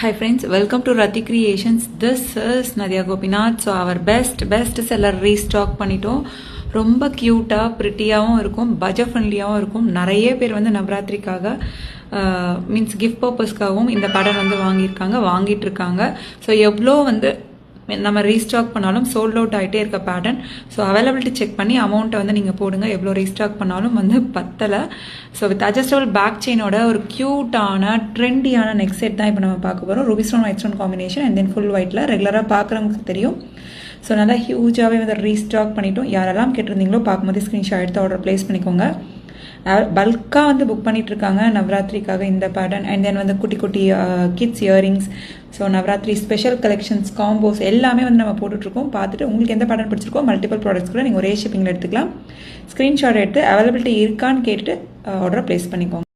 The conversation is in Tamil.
Hi friends, welcome to Rati Creations. This is Nadia Gopinath. So our best seller restock பண்ணிட்டோம். ரொம்ப கியூட்டாக ப்ரிட்டியாகவும் இருக்கும், பட்ஜெட் ஃப்ரெண்ட்லியாகவும் இருக்கும். நிறைய பேர் வந்து நவராத்திரிக்காக மீன்ஸ் கிஃப்ட் பர்பஸ்க்காகவும் இந்த பேட்டர்ன் வந்து வாங்கிட்டு இருக்காங்க. ஸோ எவ்வளோ வந்து நம்ம ரீஸ்டாக் பண்ணாலும் சோல்ட் அவுட் ஆகிட்டே இருக்க பேட்டர்ன். ஸோ அவைலபிலிட்டி செக் பண்ணி அமௌண்ட்டை வந்து நீங்கள் போடுங்க. எவ்வளோ ரீஸ்டாக் பண்ணாலும் வந்து பத்தலை. ஸோ வித் அட்ஜஸ்டபிள் பேக் செயினோட ஒரு க்யூட்டான ட்ரெண்டியான நெக் செட் தான் இப்போ நம்ம பார்க்க போகிறோம். Ruby stone white stone combination and then full ஒயிட்டில் ரெகுலராக பார்க்குறவங்களுக்கு தெரியும். ஸோ நல்லா ஹியூஜாகவே வந்து ரீஸ்டாக் பண்ணிட்டோம். யாரெல்லாம் கேட்டிருந்தீங்களோ பார்க்கும்போது ஸ்க்ரீன்ஷாட் எடுத்து ஆர்டர் ப்ளேஸ் பண்ணிக்கோங்க. பல்காக வந்து புக் பண்ணிட்டு இருக்காங்க நவராத்திரிக்காக இந்த பேட்டர்ன். அண்ட் தென் வந்து குட்டி குட்டி kids earrings, so Navratri special collections, combos எல்லாமே வந்து நம்ம போட்டுட்ருக்கோம். பார்த்துட்டு உங்களுக்கு எந்த பேட்டர்ன் பிடிச்சிருக்கோ மல்டிபிள் ப்ராடக்ட்ஸ் கூட நீங்கள் ஒரே ஷிப்பிங்கில் எடுத்துக்கலாம். ஸ்க்ரீன்ஷாட் எடுத்து அவைலபிலிட்டி இருக்கான்னு கேட்டுட்டு ஆர்டரை ப்ளேஸ் பண்ணிக்கோங்க.